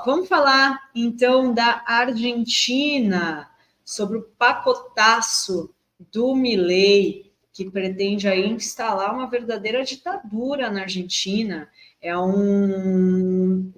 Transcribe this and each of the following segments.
vamos falar então da Argentina, sobre o pacotaço do Milei, que pretende aí instalar uma verdadeira ditadura na Argentina. É um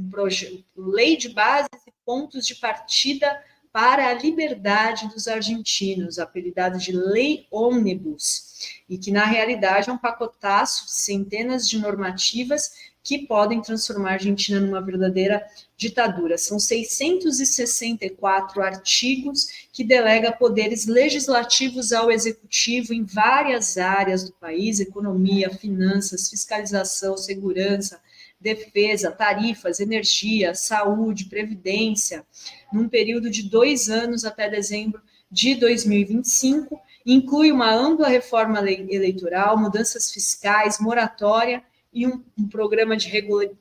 projeto, lei de bases e pontos de partida para a liberdade dos argentinos, apelidado de Lei Ônibus, e que na realidade é um pacotaço de centenas de normativas que podem transformar a Argentina numa verdadeira ditadura. São 664 artigos que delega poderes legislativos ao executivo em várias áreas do país: economia, finanças, fiscalização, segurança, defesa, tarifas, energia, saúde, previdência, num período de 2 anos até dezembro de 2025, inclui uma ampla reforma eleitoral, mudanças fiscais, moratória e um programa de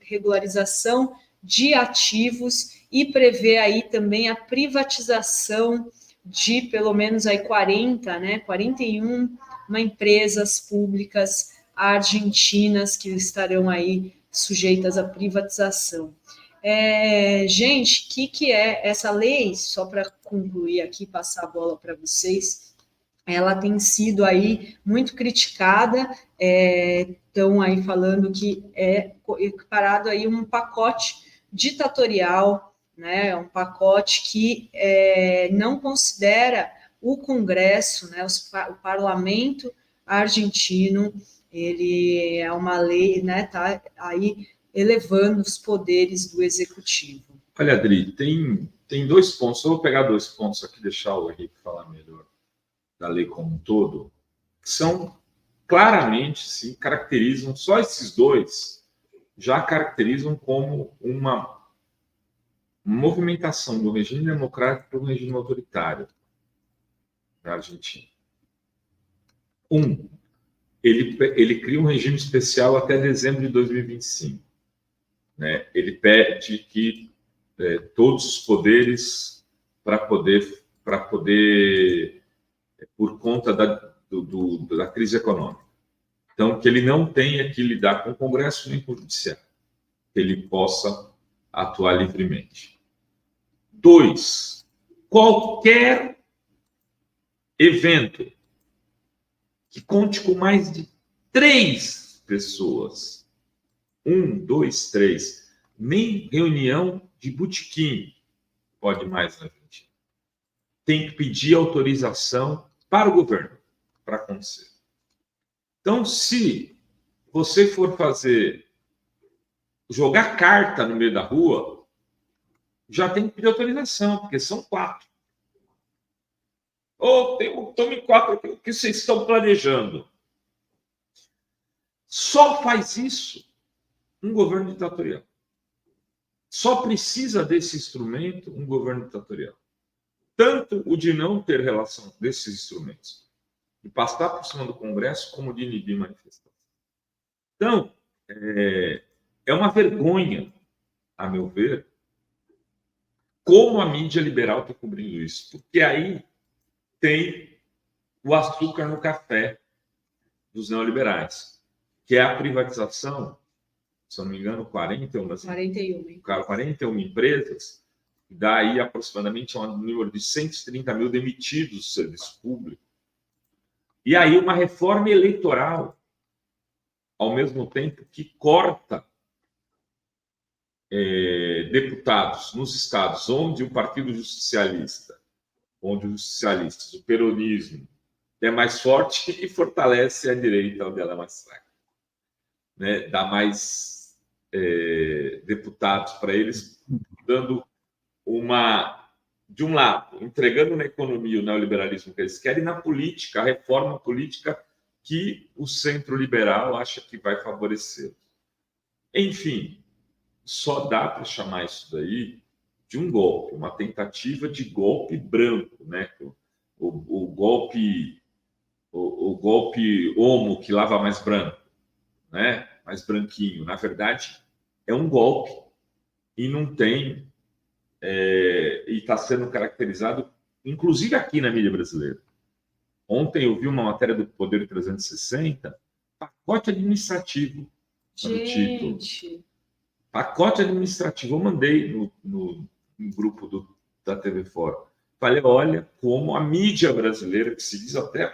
regularização de ativos, e prevê aí também a privatização de pelo menos aí 41 empresas públicas argentinas que estarão aí sujeitas à privatização. Gente, o que é essa lei? Só para concluir aqui, passar a bola para vocês, ela tem sido aí muito criticada, estão aí falando que é equiparado aí um pacote ditatorial, né, um pacote que não considera o Congresso, né, o parlamento argentino. Ele é uma lei, né, tá aí elevando os poderes do executivo. Olha, Adri, tem 2 pontos. Eu vou pegar 2 pontos aqui, deixar o Henrique falar melhor da lei como um todo, que são claramente, sim, caracterizam, só esses 2 já caracterizam como uma movimentação do regime democrático para o regime autoritário na Argentina. Ele cria um regime especial até dezembro de 2025. Né? Ele pede que todos os poderes para poder, por conta da crise econômica. Então, que ele não tenha que lidar com o Congresso nem com o Judiciário, que ele possa atuar livremente. 2, qualquer evento que conte com mais de 3 pessoas, 1, 2, 3, nem reunião de botequim pode mais na Argentina. Tem que pedir autorização para o governo para acontecer. Então, se você for jogar carta no meio da rua, já tem que pedir autorização, porque são 4. Tome 4 aqui, o que vocês estão planejando? Só faz isso um governo ditatorial. Só precisa desse instrumento um governo ditatorial. Tanto o de não ter relação desses instrumentos, de passar por cima do Congresso, como de inibir manifestação. Então, é uma vergonha, a meu ver, como a mídia liberal está cobrindo isso. Porque aí tem o açúcar no café dos neoliberais, que é a privatização, se eu não me engano, 41 empresas, que dá aí aproximadamente um número de 130 mil demitidos do serviço público. E aí uma reforma eleitoral, ao mesmo tempo que corta deputados nos estados onde o Partido Justicialista, onde os socialistas, o peronismo, é mais forte e fortalece a direita onde ela é mais fraca. Né? Dá mais deputados para eles, dando de um lado, entregando na economia o neoliberalismo que eles querem, e na política, a reforma política que o centro liberal acha que vai favorecer. Enfim, só dá para chamar isso daí de um golpe, uma tentativa de golpe branco, né? O golpe homo que lava mais branco, né? Mais branquinho. Na verdade, é um golpe e não tem e está sendo caracterizado, inclusive aqui na mídia brasileira. Ontem eu vi uma matéria do Poder 360, pacote administrativo, no título. Pacote administrativo. Eu mandei no grupo da TV Fórum. Falei, olha como a mídia brasileira, que se diz até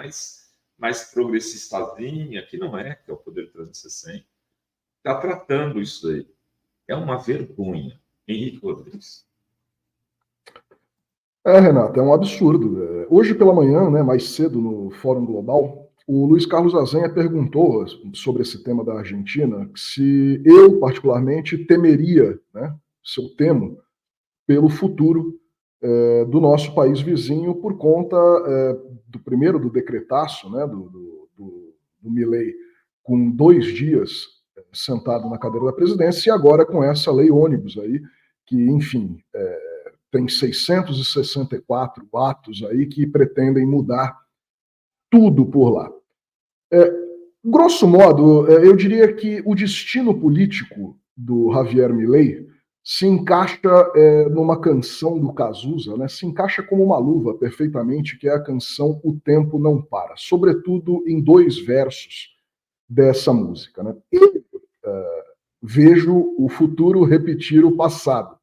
mais progressistazinha, que não é, que é o Poder 360, está tratando isso aí. É uma vergonha. Henrique Rodrigues. Renato, é um absurdo. Hoje pela manhã, né, mais cedo no Fórum Global, o Luiz Carlos Azenha perguntou sobre esse tema da Argentina, se eu, particularmente, temeria, né, se eu temo, pelo futuro do nosso país vizinho por conta do decretaço, né, do Milei, com 2 dias sentado na cadeira da presidência, e agora com essa lei ônibus aí, que, enfim, tem 664 atos aí que pretendem mudar tudo por lá. Grosso modo, eu diria que o destino político do Javier Milei se encaixa numa canção do Cazuza, né? Se encaixa como uma luva perfeitamente, que é a canção O Tempo Não Para, sobretudo em 2 versos dessa música. Né? Eu vejo o futuro repetir o passado.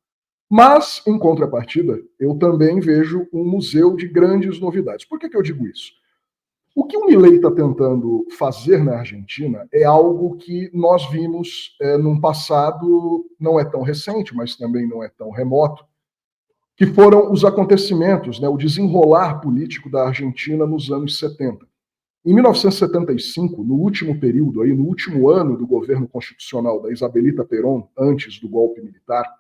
Mas, em contrapartida, eu também vejo um museu de grandes novidades. Por que eu digo isso? O que o Milei está tentando fazer na Argentina é algo que nós vimos num passado não é tão recente, mas também não é tão remoto, que foram os acontecimentos, né, o desenrolar político da Argentina nos anos 70. Em 1975, no último período, aí, no último ano do governo constitucional da Isabelita Perón, antes do golpe militar,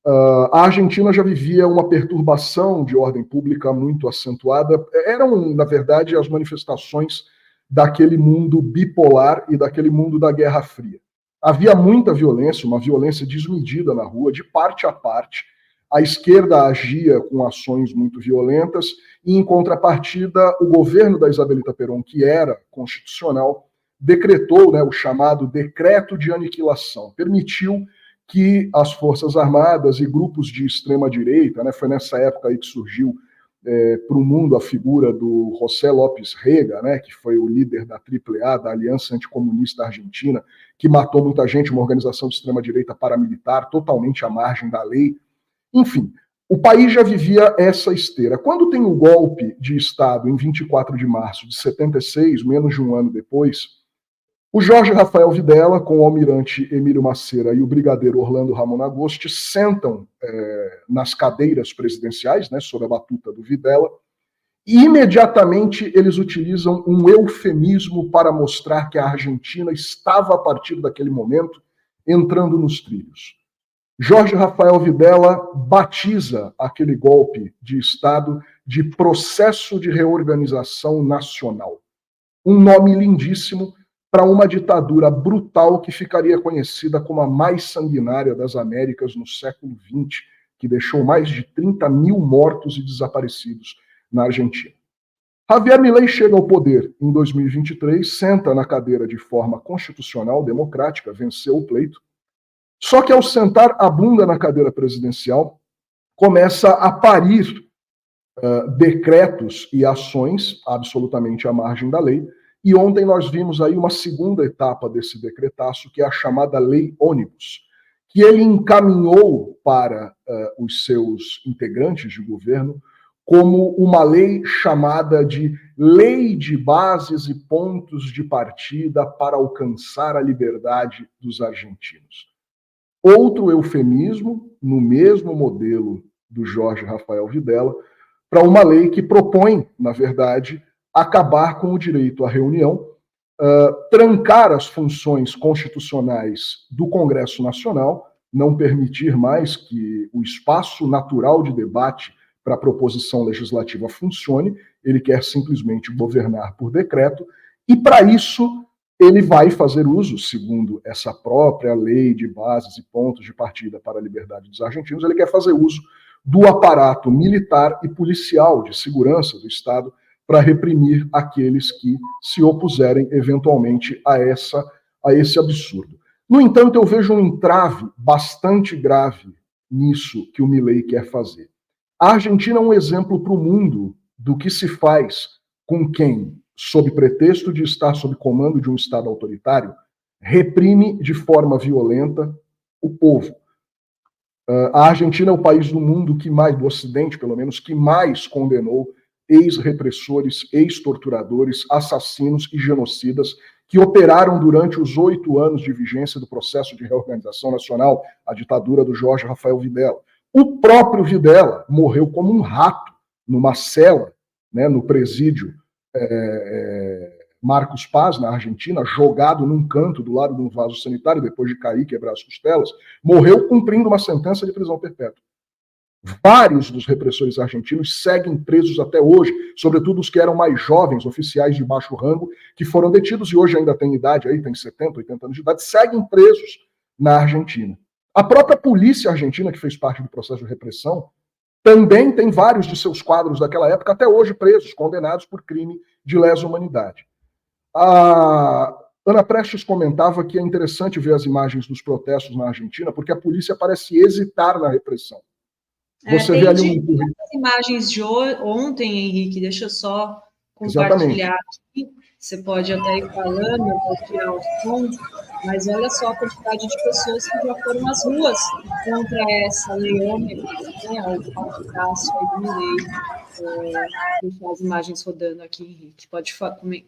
a Argentina já vivia uma perturbação de ordem pública muito acentuada. Eram, na verdade, as manifestações daquele mundo bipolar e daquele mundo da Guerra Fria. Havia muita violência, uma violência desmedida na rua, de parte a parte. A esquerda agia com ações muito violentas e, em contrapartida, o governo da Isabelita Perón, que era constitucional, decretou, né, o chamado Decreto de Aniquilação, permitiu que as Forças Armadas e grupos de extrema-direita, né, foi nessa época aí que surgiu para o mundo a figura do José López Rega, né, que foi o líder da AAA, da Aliança Anticomunista Argentina, que matou muita gente, uma organização de extrema-direita paramilitar, totalmente à margem da lei. Enfim, o país já vivia essa esteira. Quando tem o golpe de Estado em 24 de março de 76, menos de um ano depois, o Jorge Rafael Videla, com o almirante Emílio Maceira e o brigadeiro Orlando Ramon Agosti, sentam nas cadeiras presidenciais, né, sob a batuta do Videla, e imediatamente eles utilizam um eufemismo para mostrar que a Argentina estava, a partir daquele momento, entrando nos trilhos. Jorge Rafael Videla batiza aquele golpe de Estado de Processo de Reorganização Nacional. Um nome lindíssimo para uma ditadura brutal que ficaria conhecida como a mais sanguinária das Américas no século XX, que deixou mais de 30 mil mortos e desaparecidos na Argentina. Javier Milei chega ao poder em 2023, senta na cadeira de forma constitucional, democrática, venceu o pleito, só que ao sentar a bunda na cadeira presidencial, começa a parir decretos e ações absolutamente à margem da lei. E ontem nós vimos aí uma segunda etapa desse decretaço, que é a chamada Lei Ônibus, que ele encaminhou para os seus integrantes de governo como uma lei chamada de Lei de Bases e Pontos de Partida para alcançar a liberdade dos argentinos. Outro eufemismo, no mesmo modelo do Jorge Rafael Videla, para uma lei que propõe, na verdade, acabar com o direito à reunião, trancar as funções constitucionais do Congresso Nacional, não permitir mais que o espaço natural de debate para a proposição legislativa funcione, ele quer simplesmente governar por decreto, e para isso ele vai fazer uso, segundo essa própria lei de bases e pontos de partida para a liberdade dos argentinos, ele quer fazer uso do aparato militar e policial de segurança do Estado para reprimir aqueles que se opuserem eventualmente a esse absurdo. No entanto, eu vejo um entrave bastante grave nisso que o Milei quer fazer. A Argentina é um exemplo para o mundo do que se faz com quem, sob pretexto de estar sob comando de um Estado autoritário, reprime de forma violenta o povo. A Argentina é o país do mundo que mais, do Ocidente pelo menos, que mais condenou ex-repressores, ex-torturadores, assassinos e genocidas que operaram durante os 8 anos de vigência do processo de reorganização nacional, a ditadura do Jorge Rafael Videla. O próprio Videla morreu como um rato numa cela, né, no presídio Marcos Paz, na Argentina, jogado num canto do lado de um vaso sanitário, depois de cair e quebrar as costelas, morreu cumprindo uma sentença de prisão perpétua. Vários dos repressores argentinos seguem presos até hoje, sobretudo os que eram mais jovens, oficiais de baixo rango, que foram detidos e hoje ainda têm idade, aí tem 70, 80 anos de idade, seguem presos na Argentina. A própria polícia argentina, que fez parte do processo de repressão, também tem vários de seus quadros daquela época até hoje presos, condenados por crime de lesa humanidade. A Ana Prestes comentava que é interessante ver as imagens dos protestos na Argentina, porque a polícia parece hesitar na repressão. Você vê ali as imagens de ontem, Henrique, deixa eu só compartilhar aqui. Você pode até ir falando, eu vou tirar o som, mas olha só a quantidade de pessoas que já foram às ruas contra essa Leone, né, o braço aí do Milei. Deixar as imagens rodando aqui, Henrique. Pode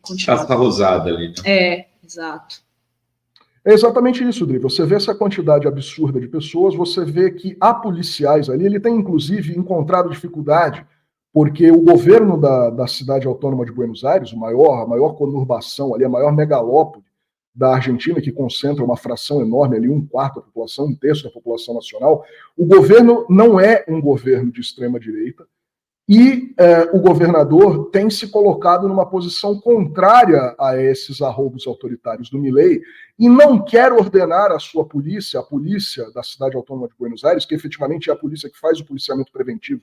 continuar. Casca rosada ali, né? Exato. É exatamente isso, Dri. Você vê essa quantidade absurda de pessoas, você vê que há policiais ali, ele tem inclusive encontrado dificuldade, porque o governo da cidade autônoma de Buenos Aires, a maior conurbação ali, a maior megalópole da Argentina, que concentra uma fração enorme ali, 1/4 da população, 1/3 da população nacional, o governo não é um governo de extrema-direita, e o governador tem se colocado numa posição contrária a esses arroubos autoritários do Milei e não quer ordenar a sua polícia, a polícia da cidade autônoma de Buenos Aires, que efetivamente é a polícia que faz o policiamento preventivo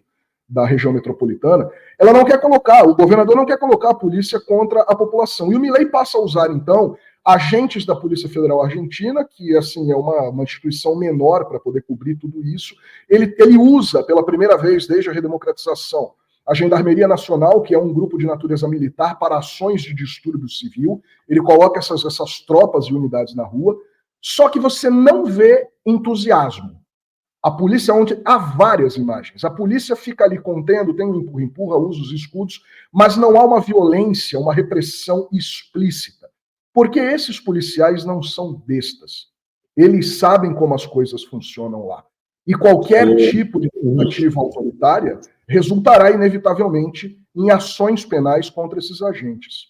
da região metropolitana, ela não quer colocar, o governador não quer colocar a polícia contra a população. E o Milei passa a usar, então, agentes da Polícia Federal Argentina, que assim é uma instituição menor para poder cobrir tudo isso. Ele usa, pela primeira vez desde a redemocratização, a Gendarmeria Nacional, que é um grupo de natureza militar para ações de distúrbio civil. Ele coloca essas tropas e unidades na rua, só que você não vê entusiasmo. A polícia, onde há várias imagens, a polícia fica ali contendo, tem um empurra-empurra, usa os escudos, mas não há uma violência, uma repressão explícita. Porque esses policiais não são bestas. Eles sabem como as coisas funcionam lá. E qualquer tipo de tentativa autoritária resultará, inevitavelmente, em ações penais contra esses agentes.